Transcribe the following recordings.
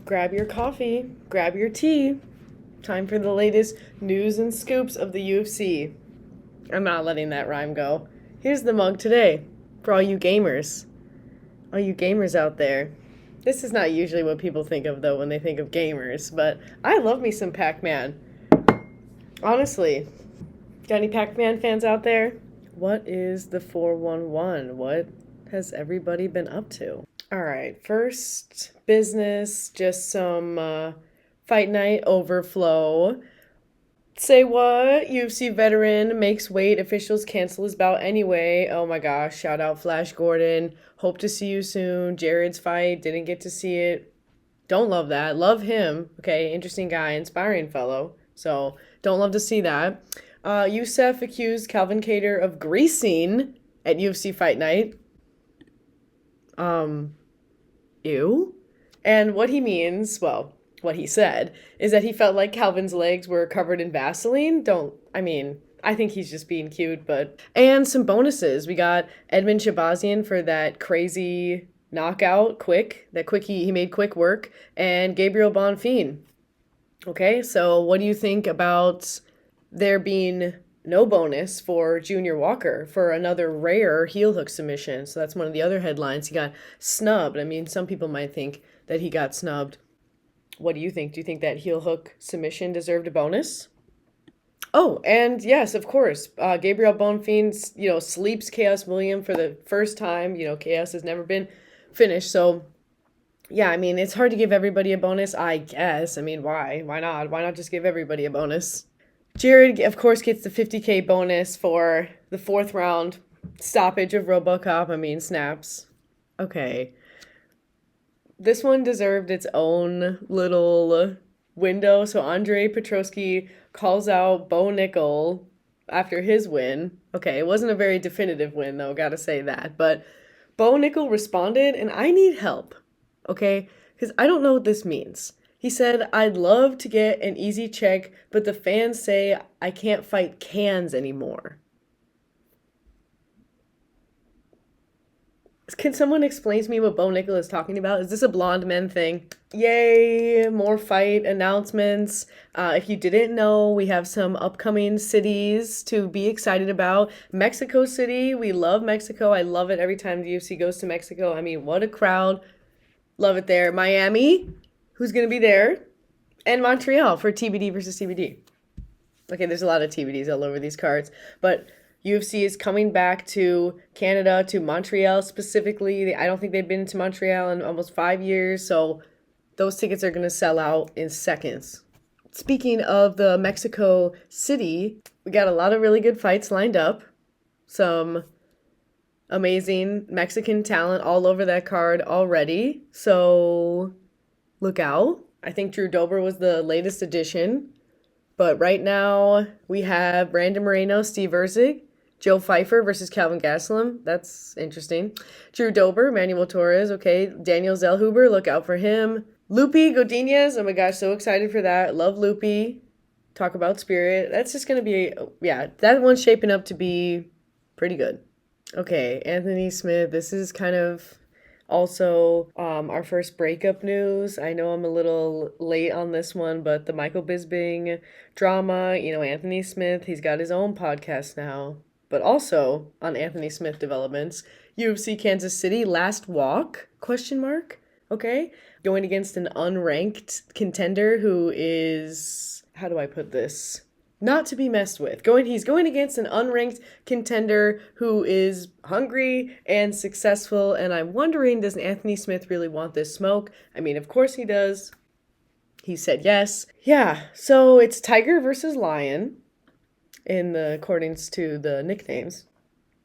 Grab your coffee, grab your tea. Time for the latest news and scoops of the UFC. I'm not letting that rhyme go. Here's the mug today for all you gamers out there. This is not usually what people think of though when they think of gamers, but I love me some Pac-Man. Honestly, got any Pac-Man fans out there? What is the 411? What has everybody been up to? All right, first business, just some fight night overflow. Say what? UFC veteran makes weight. Officials cancel his bout anyway. Oh my gosh, shout out Flash Gordon. Hope to see you soon. Jared's fight, didn't get to see it. Don't love that. Love him. Okay, interesting guy, inspiring fellow. So don't love to see that. Youssef accused Calvin Kattar of greasing at UFC Fight Night. Um, Ew. And what he means, well, what he said, is that he felt like Calvin's legs were covered in Vaseline. I think he's just being cute, but. And some bonuses. We got Edmund Shabazian for that crazy knockout, he made quick work, and Gabriel Bonfim. Okay, so what do you think about there being no bonus for Junior Walker for another rare heel hook submission? So that's one of the other headlines. He got snubbed. I mean, some people might think that he got snubbed. What do you think? Do you think that heel hook submission deserved a bonus? Oh, and yes, of course, Gabriel Bonfim, sleeps Chaos William for the first time. Chaos has never been finished, so yeah, I mean, it's hard to give everybody a bonus, I guess. I mean, why? Why not? Why not just give everybody a bonus? Jared, of course, gets the 50K bonus for the fourth round stoppage of RoboCop. I mean, snaps. Okay. This one deserved its own little window. So Andre Petrosky calls out Bo Nickel after his win. Okay, it wasn't a very definitive win, though, gotta say that. But Bo Nickel responded, and I need help. Okay? Because I don't know what this means. He said, I'd love to get an easy check, but the fans say I can't fight cans anymore. Can someone explain to me what Bo Nickel is talking about? Is this a blonde men thing? Yay, more fight announcements. If you didn't know, we have some upcoming cities to be excited about. Mexico City, we love Mexico. I love it every time the UFC goes to Mexico. I mean, what a crowd. Love it there. Miami, who's going to be there? And Montreal for TBD versus TBD. Okay, there's a lot of TBDs all over these cards, but UFC is coming back to Canada, to Montreal specifically. I don't think they've been to Montreal in almost 5 years, so those tickets are going to sell out in seconds. Speaking of the Mexico City, we got a lot of really good fights lined up. Some amazing Mexican talent all over that card already, so look out. I think Drew Dober was the latest addition. But right now, we have Brandon Moreno, Steve Erceg, Joe Pfeiffer versus Calvin Gastelum. That's interesting. Drew Dober, Manuel Torres. Okay. Daniel Zellhuber, look out for him. Lupi Godinez. Oh my gosh, so excited for that. Love Lupi. Talk about spirit. That's just going to be, that one's shaping up to be pretty good. Okay, Anthony Smith. This is kind of also our first breakup news. I know I'm a little late on this one, but the Michael Bisping drama, Anthony Smith, he's got his own podcast now. But also on Anthony Smith developments, UFC Kansas City last walk, question mark, okay? Going against an unranked contender who is, how do I put this? Not to be messed with. He's going against an unranked contender who is hungry and successful, and I'm wondering, does Anthony Smith really want this smoke? I mean, of course he does. He said yes. Yeah, so it's Tiger versus Lion according to the nicknames.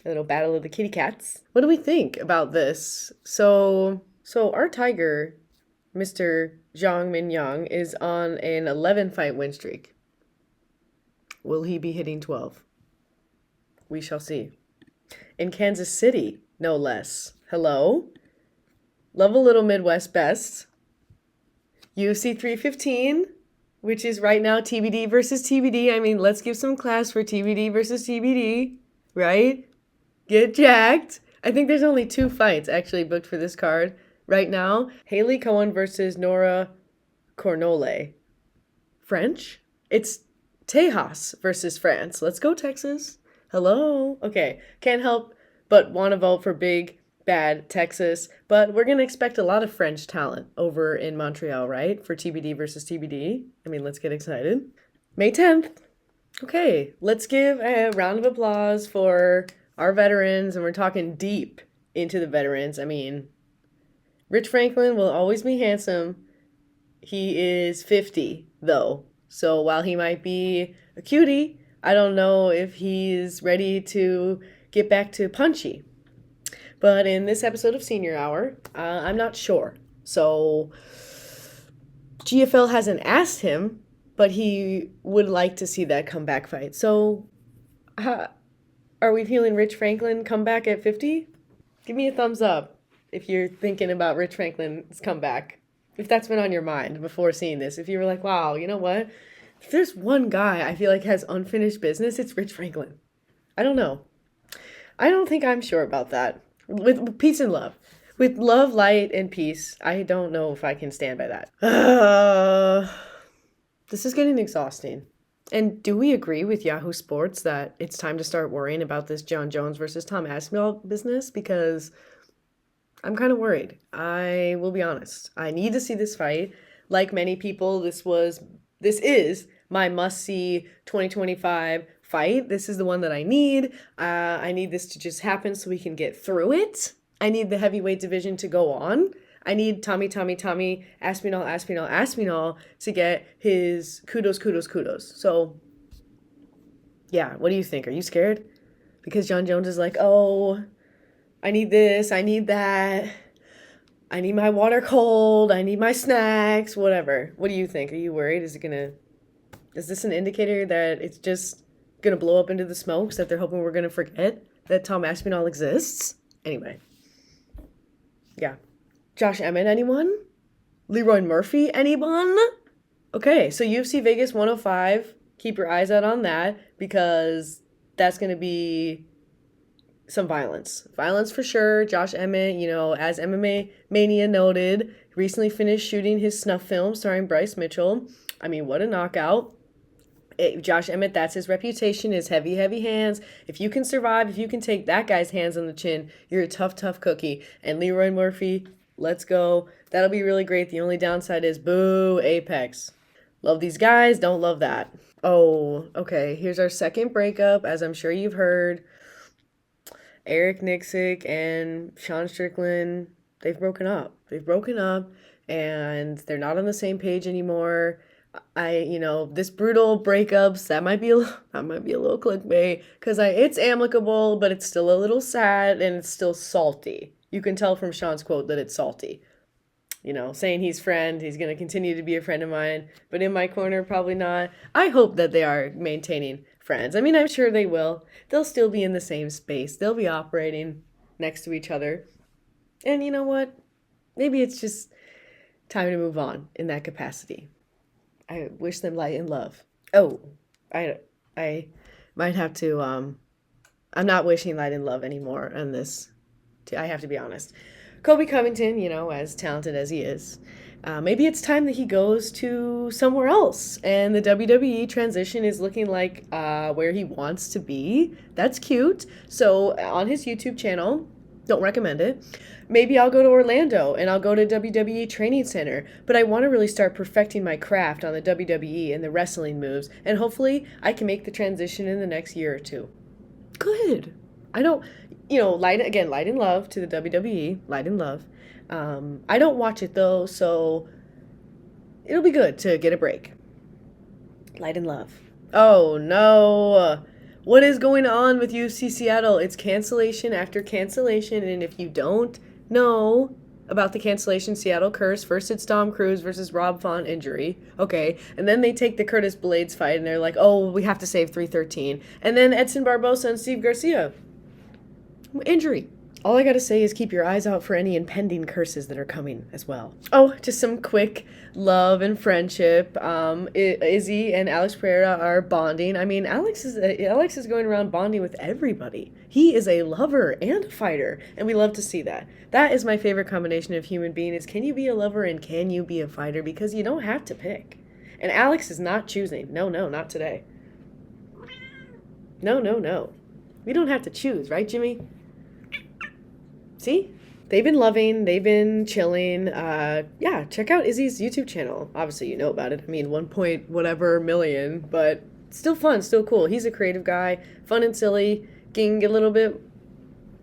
A little battle of the kitty cats. What do we think about this? So our Tiger, Mr. Zhang Minyang, is on an 11-fight win streak. Will he be hitting 12? We shall see. In Kansas City, no less. Hello? Love a little Midwest best. UFC 315, which is right now TBD versus TBD. I mean, let's give some class for TBD versus TBD, right? Get jacked. I think there's only 2 fights actually booked for this card right now. Haley Cohen versus Nora Cornole. French? It's Tejas versus France. Let's go, Texas. Hello. Okay, can't help but want to vote for big, bad Texas, but we're going to expect a lot of French talent over in Montreal, right? For TBD versus TBD. I mean, let's get excited. May 10th. Okay, let's give a round of applause for our veterans, and we're talking deep into the veterans. I mean, Rich Franklin will always be handsome. He is 50, though. So while he might be a cutie, I don't know if he's ready to get back to punchy. But in this episode of Senior Hour, I'm not sure. So GFL hasn't asked him, but he would like to see that comeback fight. So are we feeling Rich Franklin comeback at 50? Give me a thumbs up if you're thinking about Rich Franklin's comeback. If that's been on your mind before seeing this. If you were like, wow, you know what? If there's one guy I feel like has unfinished business, it's Rich Franklin. I don't know. I don't think I'm sure about that. With peace and love. With love, light, and peace, I don't know if I can stand by that. This is getting exhausting. And do we agree with Yahoo Sports that it's time to start worrying about this John Jones versus Tom Aspinall business? Because I'm kind of worried. I will be honest. I need to see this fight. Like many people, this is my must-see 2025 fight. This is the one that I need. I need this to just happen so we can get through it. I need the heavyweight division to go on. I need Tommy, Aspinall to get his kudos. So, yeah, what do you think? Are you scared? Because John Jones is like, oh, I need this, I need that, I need my water cold, I need my snacks, whatever. What do you think? Are you worried? Is this an indicator that it's just gonna blow up into the smokes, that they're hoping we're gonna forget that Tom Aspinall exists? Anyway. Yeah. Josh Emmett, anyone? Leroy Murphy, anyone? Okay, so UFC Vegas 105, keep your eyes out on that, because that's gonna be some violence. Violence for sure. Josh Emmett, as MMA Mania noted, recently finished shooting his snuff film starring Bryce Mitchell. I mean, what a knockout. Josh Emmett, that's his reputation, his heavy, heavy hands. If you can survive, if you can take that guy's hands on the chin, you're a tough, tough cookie. And Leroy Murphy, let's go. That'll be really great. The only downside is boo, Apex. Love these guys, don't love that. Oh, okay. Here's our second breakup, as I'm sure you've heard. Eric Nixick and Sean Strickland, they've broken up. And they're not on the same page anymore. This brutal breakups, that might be a little clickbait, because it's amicable, but it's still a little sad and it's still salty. You can tell from Sean's quote that it's salty. Saying he's going to continue to be a friend of mine, but in my corner, probably not. I hope that they are maintaining friends. I mean, I'm sure they will. They'll still be in the same space. They'll be operating next to each other. And you know what? Maybe it's just time to move on in that capacity. I wish them light and love. Oh, I might have to, I'm not wishing light and love anymore on this. I have to be honest. Kobe Covington, as talented as he is, maybe it's time that he goes to somewhere else. And the WWE transition is looking like where he wants to be. That's cute. So on his YouTube channel, don't recommend it. Maybe I'll go to Orlando and I'll go to WWE Training Center. But I want to really start perfecting my craft on the WWE and the wrestling moves. And hopefully I can make the transition in the next year or two. Good. I don't, light and love to the WWE. Light and love. I don't watch it though, so it'll be good to get a break. Light and love. Oh no. What is going on with UFC Seattle? It's cancellation after cancellation, and if you don't know about the cancellation Seattle curse, first it's Dom Cruz versus Rob Font injury, okay, and then they take the Curtis Blades fight, and they're like, oh, we have to save 313, and then Edson Barbosa and Steve Garcia, injury. All I gotta say is keep your eyes out for any impending curses that are coming as well. Oh, just some quick love and friendship. Izzy and Alex Pereira are bonding. I mean, Alex is going around bonding with everybody. He is a lover and a fighter, and we love to see that. That is my favorite combination of human being is can you be a lover and can you be a fighter? Because you don't have to pick. And Alex is not choosing. No, not today. No. We don't have to choose, right, Jimmy? See? They've been loving, they've been chilling. Yeah, check out Izzy's YouTube channel. Obviously, you know about it. I mean, 1 point whatever million, but still fun, still cool. He's a creative guy, fun and silly, getting a little bit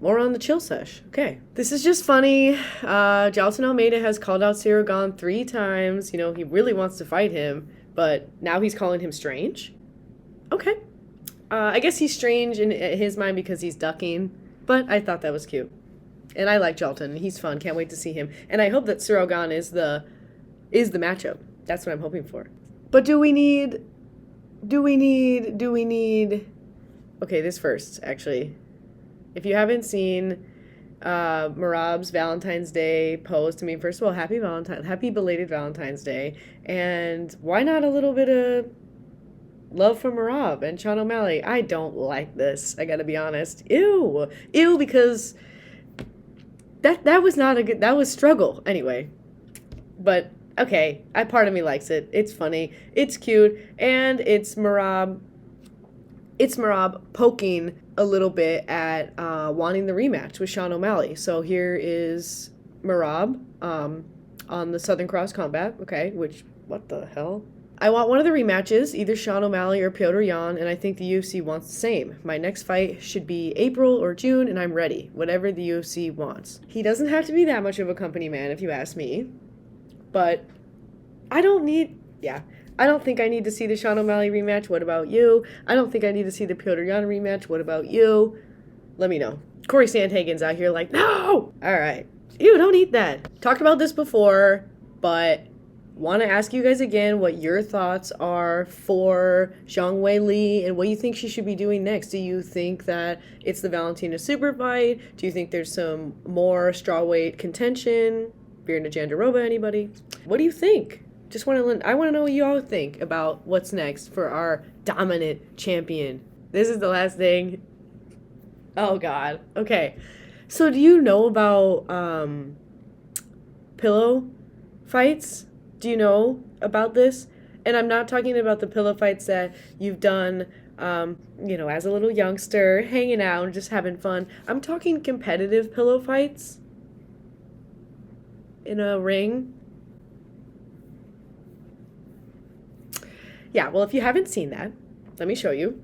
more on the chill sesh. Okay. This is just funny. Jalton Almeida has called out Cyril Gane 3 times. You know, he really wants to fight him, but now he's calling him strange. Okay. I guess he's strange in his mind because he's ducking, but I thought that was cute. And I like Jalton. He's fun. Can't wait to see him. And I hope that Cyril Gane is the matchup. That's what I'm hoping for. But do we need okay, this first, actually. If you haven't seen Merab's Valentine's Day post, I mean, first of all, happy belated Valentine's Day. And why not a little bit of love from Merab and Sean O'Malley? I don't like this. I gotta be honest. Ew, because that was not a good, that was struggle anyway. But okay, part of me likes it. It's funny, it's cute, and it's Merab poking a little bit at wanting the rematch with Sean O'Malley. So here is Merab on the Southern Cross Combat. Okay, which what the hell? I want one of the rematches, either Sean O'Malley or Petr Yan, and I think the UFC wants the same. My next fight should be April or June, and I'm ready. Whatever the UFC wants. He doesn't have to be that much of a company man, if you ask me. But I don't think I need to see the Sean O'Malley rematch. What about you? I don't think I need to see the Petr Yan rematch. What about you? Let me know. Corey Sandhagen's out here like, no! Alright. Ew, don't eat that. Talked about this before, but want to ask you guys again what your thoughts are for Zhang Weili and what you think she should be doing next. Do you think that it's the Valentina super fight? Do you think there's some more strawweight contention? Virna Jandiroba, anybody? What do you think? I want to know what you all think about what's next for our dominant champion. This is the last thing. Oh God. Okay. So do you know about pillow fights? Do you know about this? And I'm not talking about the pillow fights that you've done, as a little youngster, hanging out and just having fun. I'm talking competitive pillow fights in a ring. Yeah, well, if you haven't seen that, let me show you.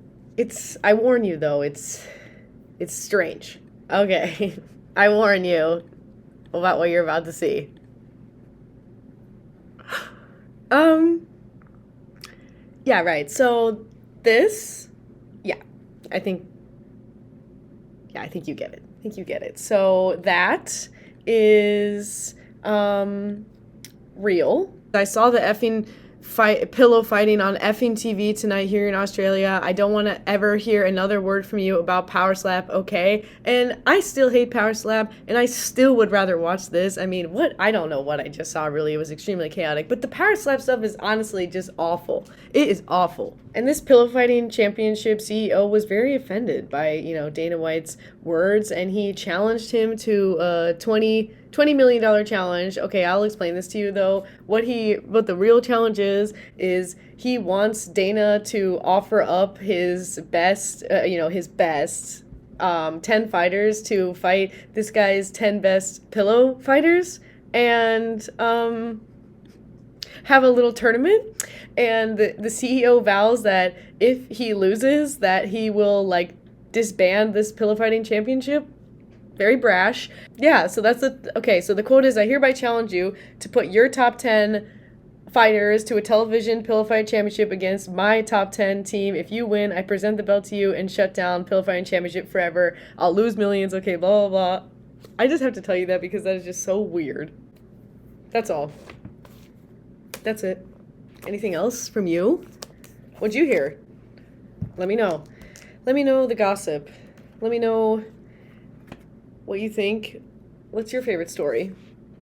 I warn you though, it's strange. Okay, I warn you about what you're about to see. Yeah, right. So this, I think you get it. I think you get it. So that is, real. I saw the effing pillow fighting on effing TV tonight here in Australia. I don't want to ever hear another word from you about Power Slap, okay? And I still hate Power Slap, and I still would rather watch this. I mean, I don't know what I just saw, really. It was extremely chaotic. But the Power Slap stuff is honestly just awful. It is awful. And this pillow fighting championship CEO was very offended by, Dana White's words, and he challenged him to a $20 million challenge. Okay, I'll explain this to you though. What the real challenge is he wants Dana to offer up his best, 10 fighters to fight this guy's 10 best pillow fighters and have a little tournament. And the CEO vows that if he loses, that he will disband this pillow fighting championship. Very brash. Yeah, so okay, so the quote is, I hereby challenge you to put your top 10 fighters to a television pillow fight championship against my top 10 team. If you win, I present the belt to you and shut down pillow fighting championship forever. I'll lose millions, okay, blah, blah, blah. I just have to tell you that because that is just so weird. That's all. That's it. Anything else from you? What'd you hear? Let me know. Let me know the gossip. Let me know what you think. What's your favorite story?